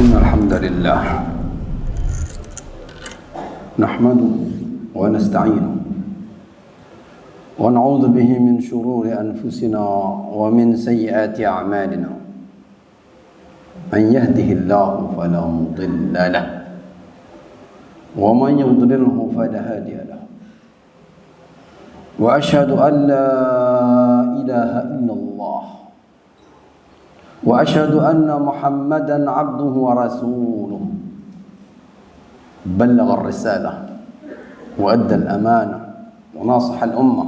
إن الحمد لله نحمده ونستعينه ونعوذ به من شرور أنفسنا ومن سيئات أعمالنا من يهده الله فلا مضل له ومن يضلله فلا هادي له وأشهد أن لا إله إلا الله وأشهد أن محمدا عبده ورسوله بلغ الرسالة وأدى الأمانة وناصح الأمة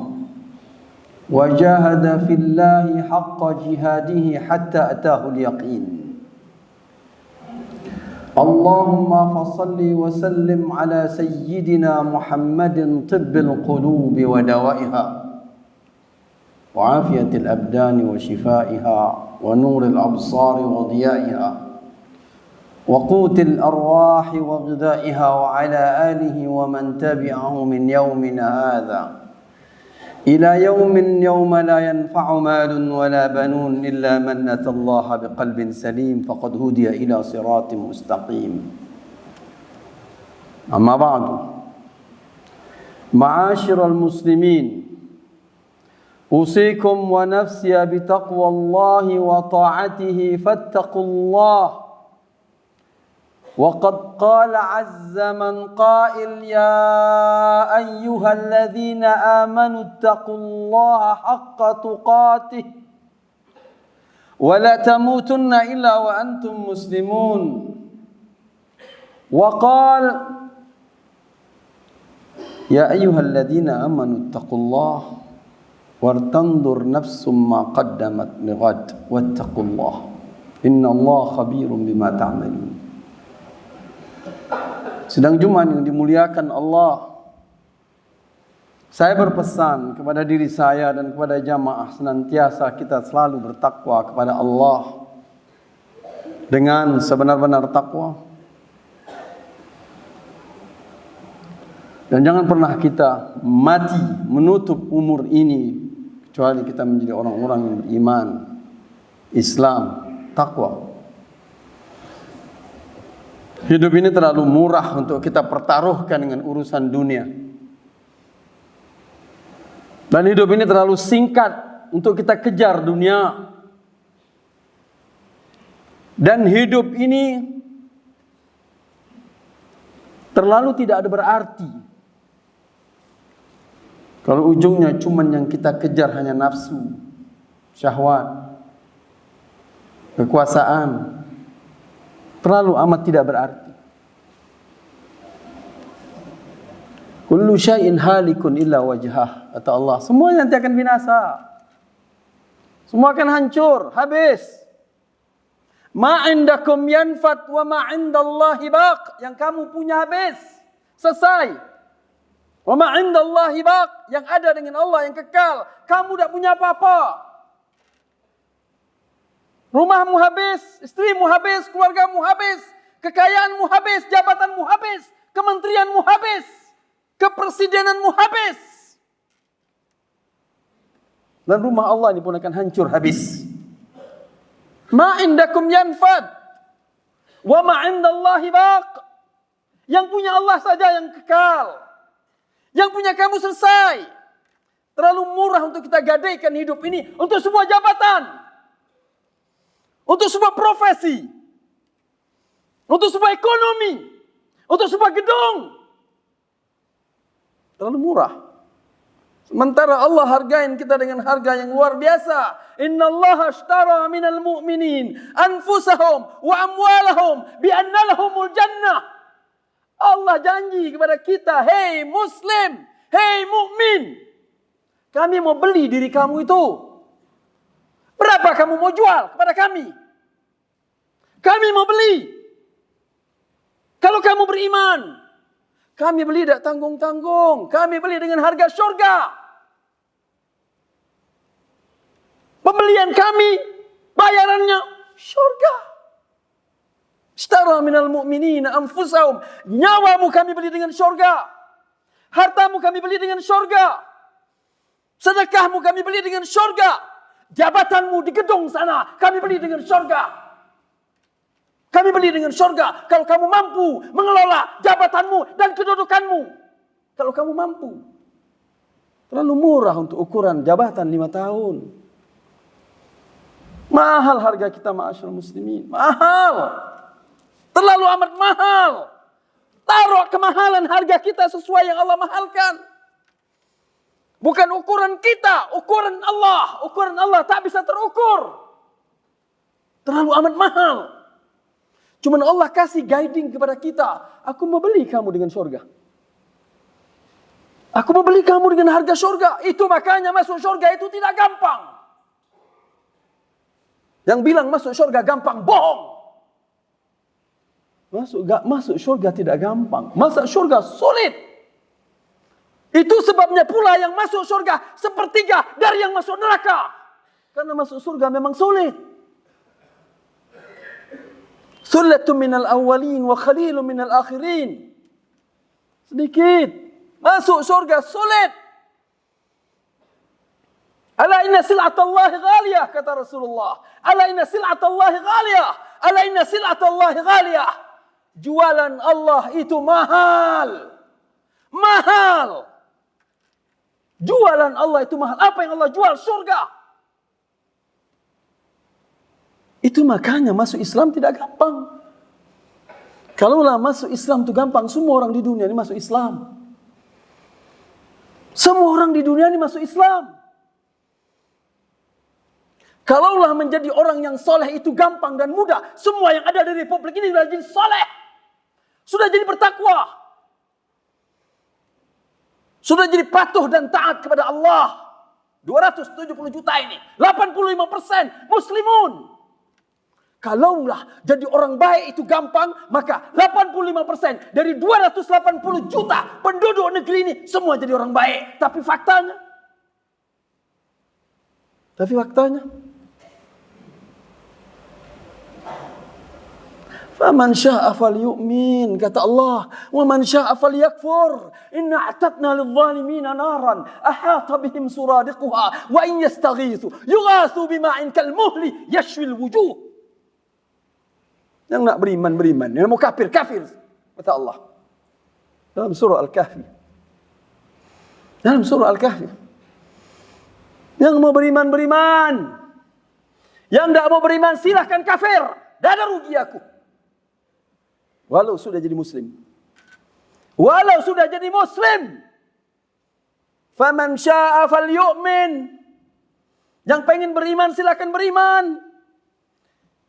وجاهد في الله حق جهاده حتى أتاه اليقين اللهم فصل وسلم على سيدنا محمد طب القلوب ودوائها وعافية الأبدان وشفائها ونور الأبصار وضيائها وقوت الأرواح وغذائها وعلى آله ومن تبعه من يومنا هذا إلى يوم لا ينفع مال ولا بنون إلا من أتى الله بقلب سليم فقد هدي إلى صراط مستقيم أما بعد معاشر المسلمين أوصيكم ونفسي بتقوى الله وطاعته فاتقوا الله وقد قال عز من قائل يا أيها الذين آمنوا اتقوا الله حق تقاته ولا تموتن إلا وأنتم مسلمون وقال يا أيها الذين آمنوا اتقوا الله وَلْتَنْظُرْ نَفْسٌ مَا قَدَّمَتْ لِغَدٍ وَاتَّقُوا اللَّهَ إِنَّ اللَّهَ خَبِيرٌ بِمَا تَعْمَلُونَ. Sedang Jumat yang dimuliakan Allah, saya berpesan kepada diri saya dan kepada jamaah senantiasa kita selalu bertakwa kepada Allah dengan sebenar-benar takwa. Dan jangan pernah kita mati menutup umur ini kecuali kita menjadi orang-orang yang beriman, Islam, takwa. Hidup ini terlalu murah untuk kita pertaruhkan dengan urusan dunia. Dan hidup ini terlalu singkat untuk kita kejar dunia. Dan hidup ini terlalu tidak ada berarti kalau ujungnya cuman yang kita kejar hanya nafsu, syahwat, kekuasaan, terlalu amat tidak berarti. Kullu syai'in halikun illa wajhah, kata Allah. Semua nanti akan binasa. Semua akan hancur, habis. Ma indakum yanfat wa ma indallahi baq. Yang kamu punya habis, selesai. Wa ma indallahi baq, yang ada dengan Allah yang kekal. Kamu tak punya apa-apa. Rumahmu habis, istrimu habis, keluargamu habis, kekayaanmu habis, jabatanmu habis, kementerianmu habis, kepresidenanmu habis. Dan rumah Allah ini pun akan hancur habis. Ma indakum yanfad wa ma indallahi baq. Yang punya Allah saja yang kekal. Yang punya kamu selesai. Terlalu murah untuk kita gadaikan hidup ini untuk sebuah jabatan, untuk sebuah profesi, untuk sebuah ekonomi, untuk sebuah gedung. Terlalu murah. Sementara Allah hargain kita dengan harga yang luar biasa. Innallaha ashtara minal mu'minin anfusahum wa amwalahum bi anna lahumul jannah. Allah janji kepada kita, hei muslim, hei mukmin, kami mau beli diri kamu itu. Berapa kamu mau jual kepada kami? Kami mau beli. Kalau kamu beriman, kami beli tak tanggung-tanggung. Kami beli dengan harga syurga. Pembelian kami, bayarannya syurga. Ishtara minal mu'minina anfusahum. Nyawamu kami beli dengan syurga. Hartamu kami beli dengan syurga. Sedekahmu kami beli dengan syurga. Jabatanmu di gedung sana kami beli dengan syurga. Kami beli dengan surga kalau kamu mampu mengelola jabatanmu dan kedudukanmu. Kalau kamu mampu. Terlalu murah untuk ukuran jabatan 5 tahun. Mahal harga kita, ma'asyiral muslimin. Mahal. Terlalu amat mahal. Taruh kemahalan harga kita sesuai yang Allah mahalkan. Bukan ukuran kita, ukuran Allah. Ukuran Allah tak bisa terukur. Terlalu amat mahal. Cuman Allah kasih guiding kepada kita. Aku mau beli kamu dengan surga. Aku mau beli kamu dengan harga surga. Itu makanya masuk surga itu tidak gampang. Yang bilang masuk surga gampang, bohong. Masuk surga tidak gampang. Masuk surga sulit. Itu sebabnya pula yang masuk surga sepertiga dari yang masuk neraka. Karena masuk surga memang sulit. Sullatun minal awwalin wa khalilun minal akhirin. Sedikit. Masuk surga sulit. Ala inna sil'atallahi ghaliyah, kata Rasulullah. Ala inna sil'atallahi ghaliyah. Ala inna sil'atallahi ghaliyah. Jualan Allah itu mahal. Mahal. Jualan Allah itu mahal. Apa yang Allah jual? Surga. Itu makanya masuk Islam tidak gampang. Kalaulah masuk Islam itu gampang, semua orang di dunia ini masuk Islam. Semua orang di dunia ini masuk Islam. Kalaulah menjadi orang yang soleh itu gampang dan mudah, semua yang ada di republik ini sudah jadi soleh. Sudah jadi bertakwa. Sudah jadi patuh dan taat kepada Allah. 270 juta ini. 85% muslimun. Kalaulah jadi orang baik itu gampang, maka 85% dari 280 juta penduduk negeri ini semua jadi orang baik. Tapi faktanya. Faman syaa falyu'min, kata Allah, wa man syaa falyakfur. Inna a'tadna lidh-dhalimina naran ahata bihim suradiquha wa in yastaghithu yughathu bima'in kalmuhli yashwil wujuh. Yang nak beriman, yang mau kafir, kata Allah. Dalam surah Al-Kahfi. Yang mau beriman. Yang tidak mau beriman silahkan kafir. Tidak ada rugi aku. Walau sudah jadi muslim. Faman syaa falyu'min. Yang pengen beriman silahkan beriman.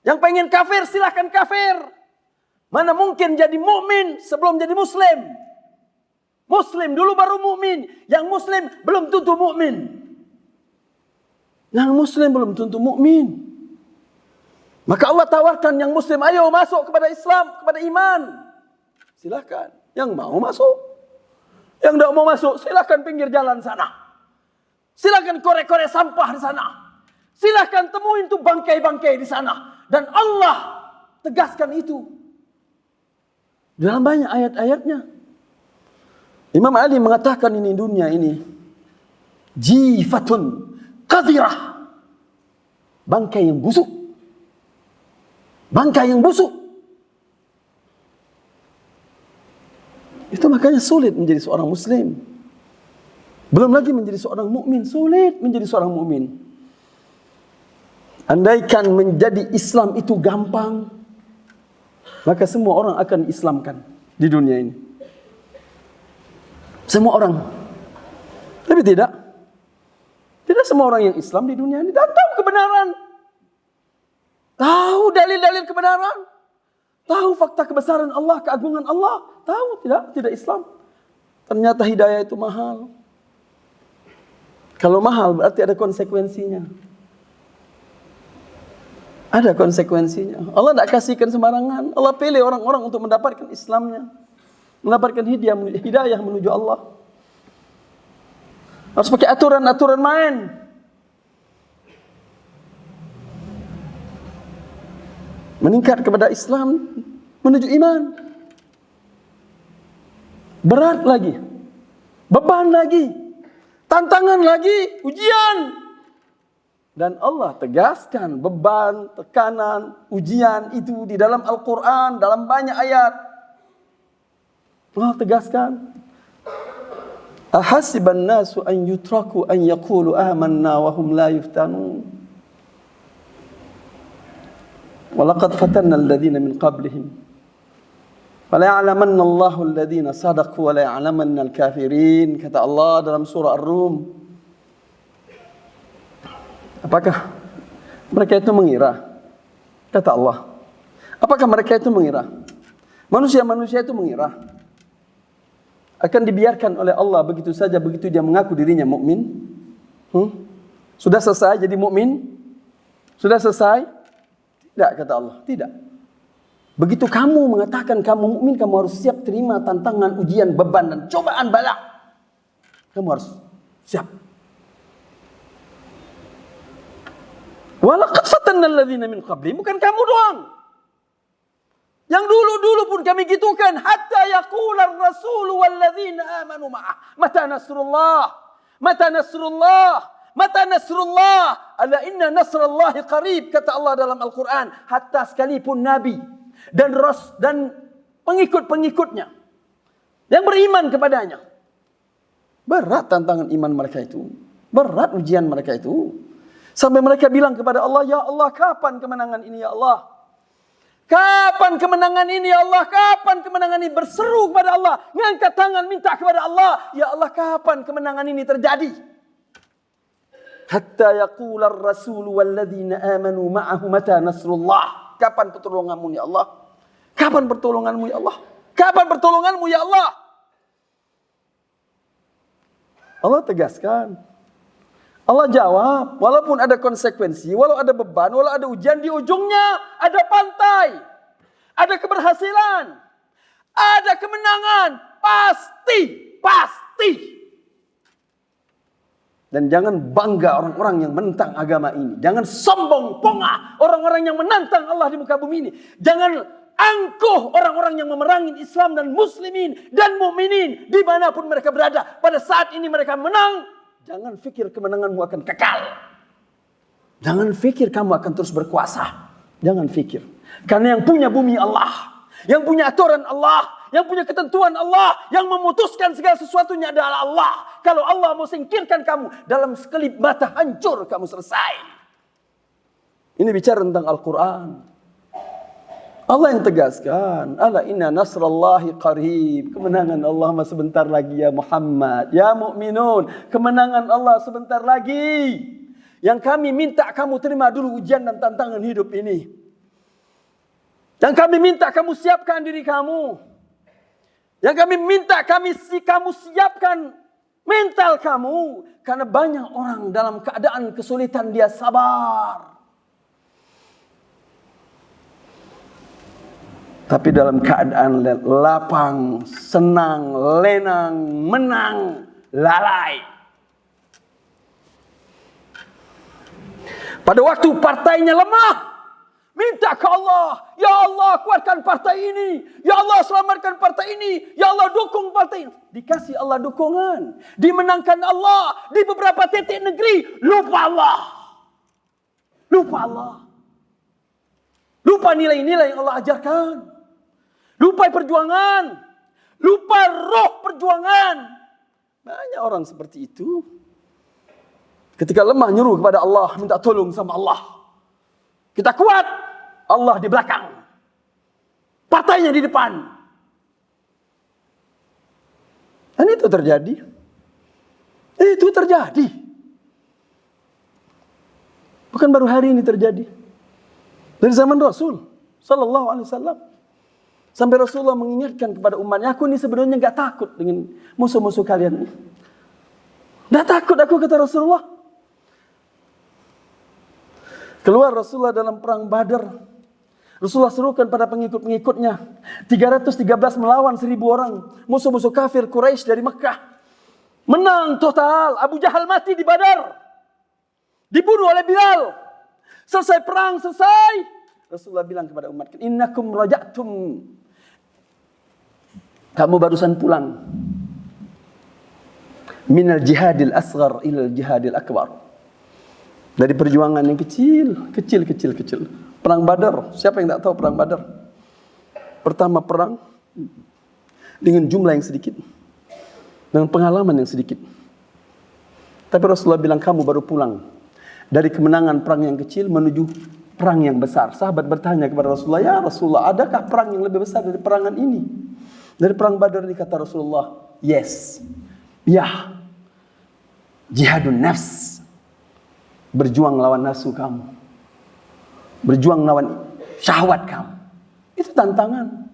Yang pengen kafir silahkan kafir. Mana mungkin jadi mukmin sebelum jadi muslim? Muslim dulu baru mukmin. Yang muslim belum tentu mukmin. Maka Allah tawarkan yang muslim, ayo masuk kepada Islam, kepada iman. Silahkan. Yang mau masuk. Yang tidak mau masuk, silahkan pinggir jalan sana. Silahkan korek-korek sampah di sana. Silahkan temuin tuh bangkai-bangkai di sana. Dan Allah tegaskan itu dalam banyak ayat-ayatnya. Imam Ali mengatakan ini dunia ini jifatun qadirah. Bangkai yang busuk. Itu makanya sulit menjadi seorang muslim. Belum lagi menjadi seorang mukmin, sulit menjadi seorang mukmin. Andaikan menjadi Islam itu gampang, maka semua orang akan Islamkan di dunia ini. Semua orang. Tapi tidak. Tidak semua orang yang Islam di dunia ini tahu kebenaran. Tahu dalil-dalil kebenaran. Tahu fakta kebesaran Allah, keagungan Allah. Tahu tidak Islam. Ternyata hidayah itu mahal. Kalau mahal berarti ada konsekuensinya. Ada konsekuensinya. Allah tidak kasihkan sembarangan. Allah pilih orang-orang untuk mendapatkan Islamnya. Mendapatkan hidayah menuju Allah. Harus pakai aturan-aturan main. Meningkat kepada Islam menuju iman. Berat lagi. Beban lagi. Tantangan lagi. Ujian. Dan Allah tegaskan beban, tekanan, ujian itu di dalam Al-Quran, dalam banyak ayat. Allah tegaskan. Ahasiban nasu an yutraku an yaqulu amanna wa hum la yuftanun. Walaqad fatanna alladhina min qablihim. Fala ya'lamanna Allahu alladhina sadaqu wa la ya'lamanna al-kafirin. Kata Allah dalam surah Ar-Rum. Apakah mereka itu mengira? Kata Allah. Apakah mereka itu mengira? Manusia-manusia itu mengira akan dibiarkan oleh Allah begitu saja begitu dia mengaku dirinya mukmin? Sudah selesai jadi mukmin? Sudah selesai? Tidak, kata Allah. Tidak. Begitu kamu mengatakan kamu mukmin, kamu harus siap terima tantangan, ujian, beban dan cobaan bala. Kamu harus siap. Walaqad fatanna alladhina min qabli. Bukan kamu doang. Yang dulu-dulu pun kami gitukan. Hatta yaqula ar-rasulu walladzina amanu ma'ah. Mata nasrullah. Mata nasrullah. Mata nasrullah. Ala inna nasrallahi qarib. Kata Allah dalam Al-Quran. Hatta sekalipun Nabi. Dan pengikut-pengikutnya. Yang beriman kepadanya. Berat tantangan iman mereka itu. Berat ujian mereka itu. Sampai mereka bilang kepada Allah, ya Allah, kapan kemenangan ini ya Allah? Kapan kemenangan ini ya Allah? Kapan kemenangan ini? Berseru kepada Allah. Ngangkat tangan minta kepada Allah. Ya Allah, kapan kemenangan ini terjadi? Hatta yaqula ar-rasulu walladzina amanu ma'ahu mata nasrullah. Kapan pertolonganmu ya Allah? Kapan pertolonganmu ya Allah? Kapan pertolonganmu ya Allah? Allah tegaskan. Allah jawab, walaupun ada konsekuensi, walau ada beban, walau ada ujian, di ujungnya ada pantai, ada keberhasilan, ada kemenangan, pasti. Dan jangan bangga orang-orang yang menentang agama ini. Jangan sombong, pongah orang-orang yang menantang Allah di muka bumi ini. Jangan angkuh orang-orang yang memerangi Islam dan muslimin dan mukminin dimanapun mereka berada. Pada saat ini mereka menang. Jangan fikir kemenanganmu akan kekal. Jangan fikir kamu akan terus berkuasa. Jangan fikir. Karena yang punya bumi Allah. Yang punya aturan Allah. Yang punya ketentuan Allah. Yang memutuskan segala sesuatunya adalah Allah. Kalau Allah mau singkirkan kamu, dalam sekelip mata hancur kamu selesai. Ini bicara tentang Al-Quran. Allah yang tegaskan, ala inna nasrallahi qarib. Kemenangan Allah masih sebentar lagi ya Muhammad, ya mukminun. Kemenangan Allah sebentar lagi. Yang kami minta kamu terima dulu ujian dan tantangan hidup ini. Yang kami minta kamu siapkan diri kamu. Yang kami minta kamu siapkan mental kamu. Karena banyak orang dalam keadaan kesulitan dia sabar. Tapi dalam keadaan lapang, senang, lenang, menang, lalai. Pada waktu partainya lemah, minta ke Allah. Ya Allah, kuatkan partai ini. Ya Allah, selamatkan partai ini. Ya Allah, dukung partai ini. Dikasih Allah dukungan. Dimenangkan Allah. Di beberapa titik negeri, lupa Allah. Lupa Allah. Lupa nilai-nilai yang Allah ajarkan. Lupa perjuangan. Lupa roh perjuangan. Banyak orang seperti itu. Ketika lemah nyuruh kepada Allah. Minta tolong sama Allah. Kita kuat. Allah di belakang. Partainya di depan. Dan itu terjadi. Itu terjadi. Bukan baru hari ini terjadi. Dari zaman Rasul Sallallahu Alaihi Wasallam. Sampai Rasulullah mengingatkan kepada umatnya, aku ini sebenarnya gak takut dengan musuh-musuh kalian. Gak takut aku, kata Rasulullah. Keluar Rasulullah dalam perang Badar. Rasulullah serukan pada pengikut-pengikutnya. 313 melawan 1000 orang. Musuh-musuh kafir Quraisy dari Mekah. Menang total. Abu Jahal mati di Badar. Dibunuh oleh Bilal. Selesai perang, selesai. Rasulullah bilang kepada umat, innakum raja'tum. Kamu barusan pulang. Minal jihadil asghar ilal jihadil akbar. Dari perjuangan yang kecil. Perang Badar, siapa yang tak tahu perang Badar? Pertama perang dengan jumlah yang sedikit, dengan pengalaman yang sedikit. Tapi Rasulullah bilang, kamu baru pulang dari kemenangan perang yang kecil menuju perang yang besar. Sahabat bertanya kepada Rasulullah, ya Rasulullah, adakah perang yang lebih besar dari perangan ini? Dari perang Badar ini? Kata Rasulullah, yes. Ya, jihadun nafs. Berjuang lawan nafsu kamu. Berjuang lawan syahwat kamu. Itu tantangan.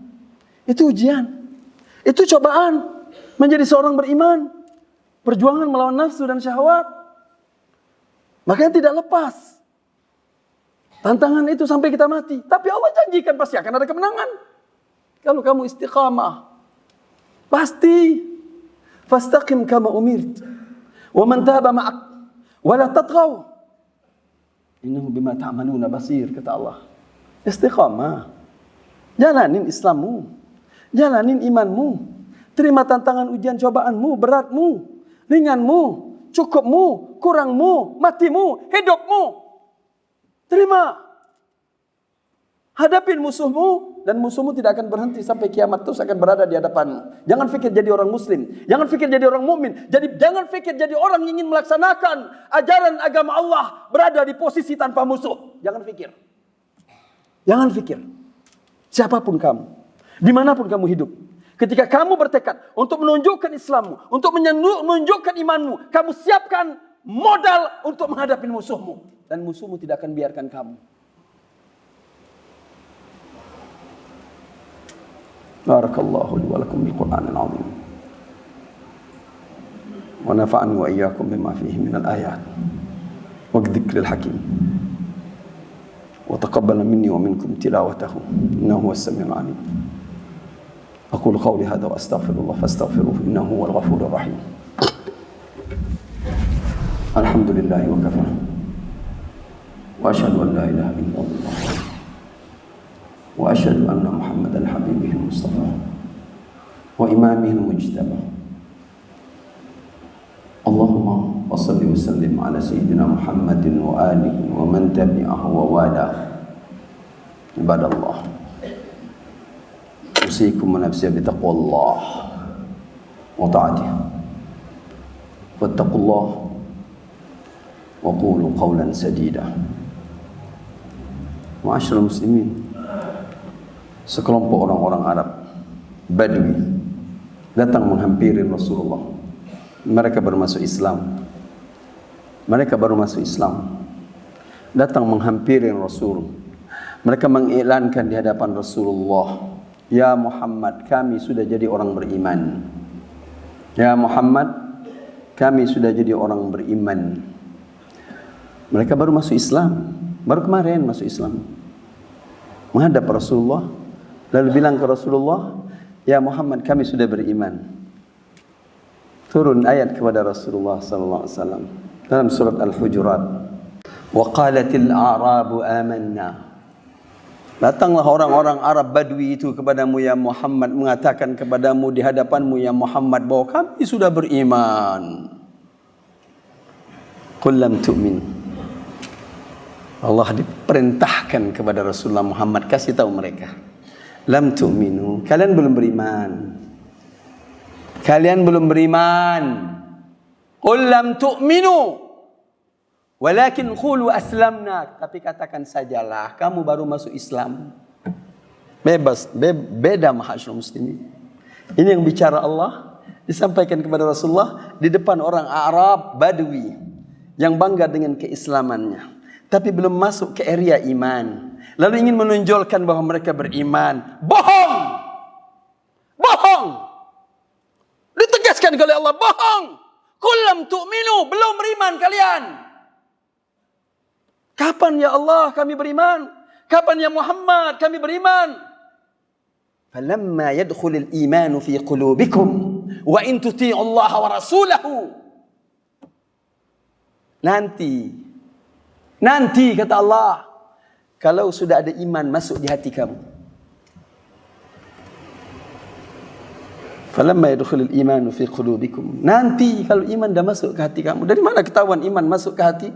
Itu ujian. Itu cobaan menjadi seorang beriman. Perjuangan melawan nafsu dan syahwat. Makanya tidak lepas. Tantangan itu sampai kita mati. Tapi Allah janjikan pasti akan ada kemenangan. Kalau kamu istiqamah. Pasti. Fastaqim kama umirt. Wa man taba ma'ak. Wa la tatghaw. Innahu bima ta'maluna basir, kata Allah. Istiqamah. Jalanin Islammu. Jalanin imanmu. Terima tantangan ujian cobaanmu, beratmu, ringanmu, cukupmu, kurangmu, matimu, hidupmu. Terima. Hadapin musuhmu, dan musuhmu tidak akan berhenti sampai kiamat, terus akan berada di hadapanmu. Jangan fikir jadi orang muslim, jangan fikir jadi orang mukmin, jangan fikir jadi orang yang ingin melaksanakan ajaran agama Allah berada di posisi tanpa musuh. Jangan fikir. Jangan fikir. Siapapun kamu, dimanapun kamu hidup, ketika kamu bertekad untuk menunjukkan Islammu, untuk menunjukkan imanmu, kamu siapkan modal untuk menghadapi musuhmu, dan musuhmu tidak akan biarkan kamu. Barakallahu li wa lakum bil Qur'anil azim. Wa nafa'ani wa iyyakum bima fihi minal ayat wa dzikril hakim. Wa taqabbal minni wa minkum tilawatahu innahu huwas samiul alim. Aqulu qawli hadha wa astaghfirullah fastaghfiruhu innahu huwal ghafurur rahim. Alhamdulillahi wa kafa. Wa asyhadu an la ilaha illallah. Wa asyhadu anna Muhammadan habibihil mustafa wa imamihil mujtaba. Allahumma wassalli wa sallim ala sayyidina Muhammadin wa alihi wa man tabi'ahu wa wala. Ibadallah, usikum wa nafsi bi taqwallah wa ta'atihi. Wattaqullah wa qulu qawlan sadida. Ma'asyiral muslimin, sekelompok orang-orang Arab Badui datang menghampiri Rasulullah. Mereka baru masuk Islam. Datang menghampiri Rasul. Mereka mengiklankan di hadapan Rasulullah, ya Muhammad, kami sudah jadi orang beriman. Ya Muhammad, kami sudah jadi orang beriman. Mereka baru masuk Islam. Baru kemarin masuk Islam. Menghadap Rasulullah, lalu bilang ke Rasulullah, ya Muhammad, kami sudah beriman. Turun ayat kepada Rasulullah sallallahu alaihi wasallam dalam surat Al-Hujurat. Wa qalatil a'rabu amanna. Datanglah orang-orang Arab Badui itu kepadamu ya Muhammad, mengatakan kepadamu di hadapanmu ya Muhammad bahwa kami sudah beriman. Qul lam tu'min. Allah diperintahkan kepada Rasulullah Muhammad, kasih tahu mereka, lam tu'minu, kalian belum beriman. Kalian belum beriman. Qul lam tu'minu walakin qulu aslamna, tapi katakan sajalah kamu baru masuk Islam. Bebas, beda mahasyiral muslimin. Ini yang bicara Allah, disampaikan kepada Rasulullah di depan orang Arab Badui yang bangga dengan keislamannya, tapi belum masuk ke area iman. Lalu ingin menonjolkan bahwa mereka beriman. Bohong! Bohong! Ditegaskan oleh Allah, bohong! Qul lam tu'minu, belum beriman kalian. Kapan ya Allah kami beriman? Kapan ya Muhammad kami beriman? Falamma yadkhulul imanu fi qulubikum wa in tuti'u Allah wa rasulahu. Nanti kata Allah, kalau sudah ada iman masuk di hati kamu. Falamma yadkhulul imanu fi qulubikum. Nanti kalau iman dah masuk ke hati kamu. Dari mana ketahuan iman masuk ke hati?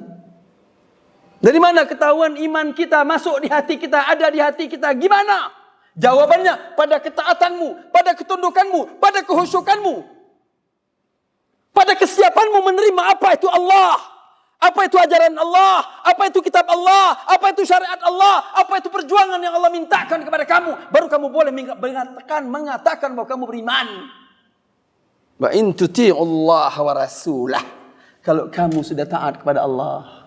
Dari mana ketahuan iman kita masuk di hati kita, ada di hati kita? Gimana? Jawabannya pada ketaatanmu, pada ketundukanmu, pada kehusyukanmu, pada kesiapanmu menerima apa itu Allah, apa itu ajaran Allah, apa itu kitab Allah, apa itu syariat Allah, apa itu perjuangan yang Allah mintakan kepada kamu. Baru kamu boleh mengatakan bahwa kamu beriman. Wa in tuti'ullah wa rasulah. Kalau kamu sudah taat kepada Allah,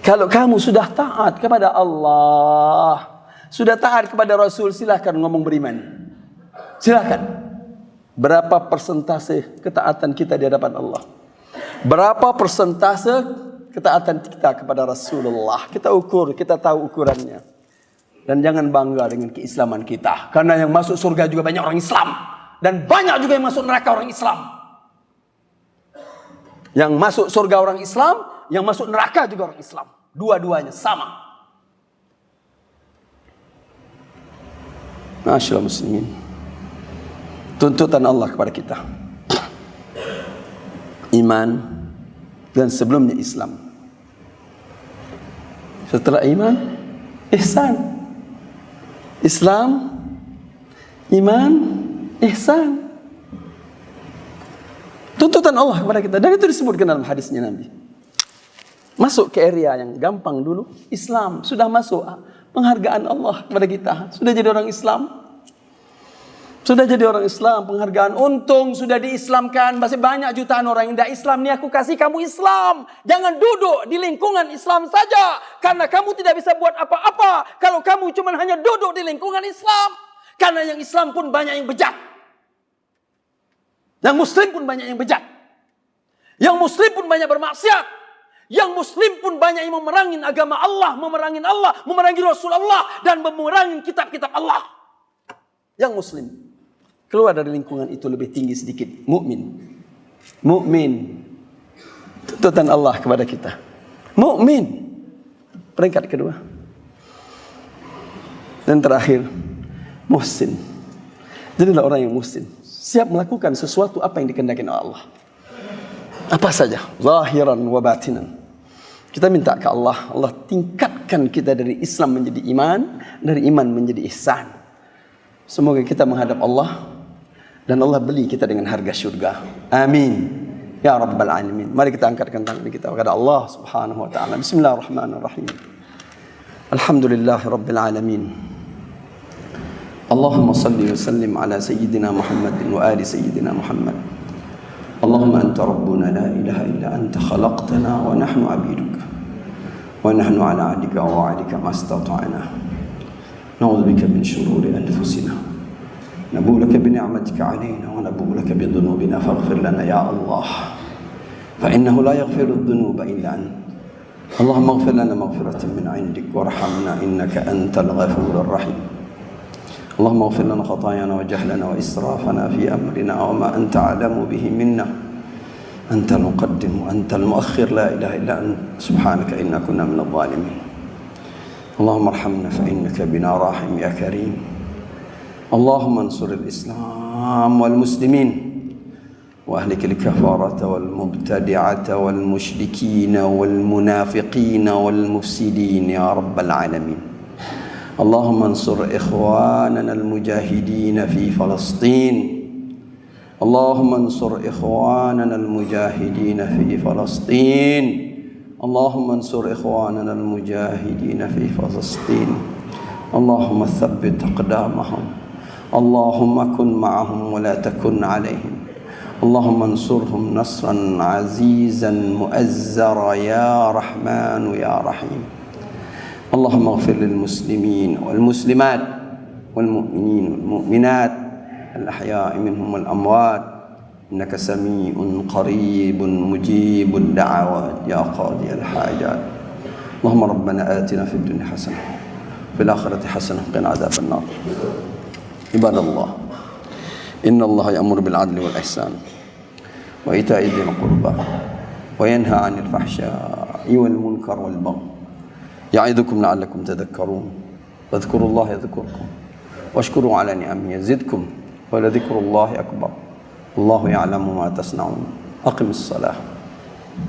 kalau kamu sudah taat kepada Allah, sudah taat kepada Rasul, silahkan ngomong beriman. Silahkan. Berapa persentase ketaatan kita di hadapan Allah? Berapa persentase ketaatan kita kepada Rasulullah? Kita ukur, kita tahu ukurannya. Dan jangan bangga dengan keislaman kita. Karena yang masuk surga juga banyak orang Islam. Dan banyak juga yang masuk neraka orang Islam. Yang masuk surga orang Islam, yang masuk neraka juga orang Islam. Dua-duanya sama. Masyaallah muslimin. Tuntutan Allah kepada kita. Iman dan sebelumnya Islam. Setelah iman, ihsan. Islam, iman, ihsan. Tuntutan Allah kepada kita. Dan itu disebutkan dalam hadisnya Nabi. Masuk ke area yang gampang dulu. Islam. Sudah masuk penghargaan Allah kepada kita. Sudah jadi orang Islam. Sudah jadi orang Islam. Penghargaan. Untung sudah diislamkan. Masih banyak jutaan orang yang tidak Islam. Nih aku kasih kamu Islam. Jangan duduk di lingkungan Islam saja. Karena kamu tidak bisa buat apa-apa. Kalau kamu cuma hanya duduk di lingkungan Islam. Karena yang Islam pun banyak yang bejat. Yang Muslim pun banyak yang bejat. Yang Muslim pun banyak bermaksiat. Yang Muslim pun banyak yang memerangin agama Allah, memerangi Rasulullah, dan memerangi kitab-kitab Allah. Yang Muslim keluar dari lingkungan itu lebih tinggi sedikit. Mukmin. Tuntutan Allah kepada kita. Mukmin. Peringkat kedua. Dan terakhir, muhsin. Jadilah orang yang muhsin. Siap melakukan sesuatu apa yang dikehendaki oleh Allah. Apa saja, zahiran wa batinan. Kita minta ke Allah, Allah tingkatkan kita dari Islam menjadi iman, dari iman menjadi ihsan. Semoga kita menghadap Allah dan Allah beli kita dengan harga syurga. Amin. Ya Rabbal Alamin. Mari kita angkatkan tangan kita kepada Allah Subhanahu wa taala. Bismillahirrahmanirrahim. Alhamdulillahi Rabbil Alamin. Allahumma salli wa sallim ala sayyidina Muhammadin wa ali sayyidina Muhammad. اللهم أنت ربنا لا إله إلا أنت خلقتنا ونحن عبيدك ونحن على عهدك ووعدك ما استطعنا نعوذ بك من شرور أنفسنا نبوء لك بنعمتك علينا ونبوء لك بذنوبنا فاغفر لنا يا الله فإنه لا يغفر الذنوب إلا أنت اللهم اغفر لنا مغفرة من عندك وارحمنا إنك أنت الغفور الرحيم اللهم اغفر لنا خطايانا وجهلنا وإسرافنا في أمرنا وما أنت أعلم به منا أنت المقدم وأنت المؤخر لا إله إلا أنت سبحانك إنا كنا من الظالمين اللهم ارحمنا فإنك بنا راحم يا كريم اللهم انصر الإسلام والمسلمين وأهلك الكفارة والمبتدعة والمشركين والمنافقين والمفسدين يا رب العالمين اللهم انصر إخواننا المجاهدين في فلسطين اللهم انصر إخواننا المجاهدين في فلسطين اللهم انصر إخواننا المجاهدين في فلسطين اللهم ثبت أقدامهم اللهم كن معهم ولا تكن عليهم اللهم انصرهم نصرا عزيزا مؤزرا يا رحمن يا رحيم اللهم اغفر للمسلمين والمسلمات والمؤمنين والمؤمنات الأحياء منهم والأموات إنك سميع قريب مجيب الدعوات يا قاضي الحاجات اللهم ربنا آتنا في الدنيا حسنة في الآخرة حسنة وقنا عذاب النار عباد الله إن الله يأمر بالعدل والإحسان وإيتاء ذي القربى وينهى عن الفحشاء والمنكر والبغي يعظكم لعلكم تذكرون فاذكروا الله يذكركم واشكروا على نعمه يزدكم ولذكر الله أكبر الله يعلم ما تصنعون أقم الصلاة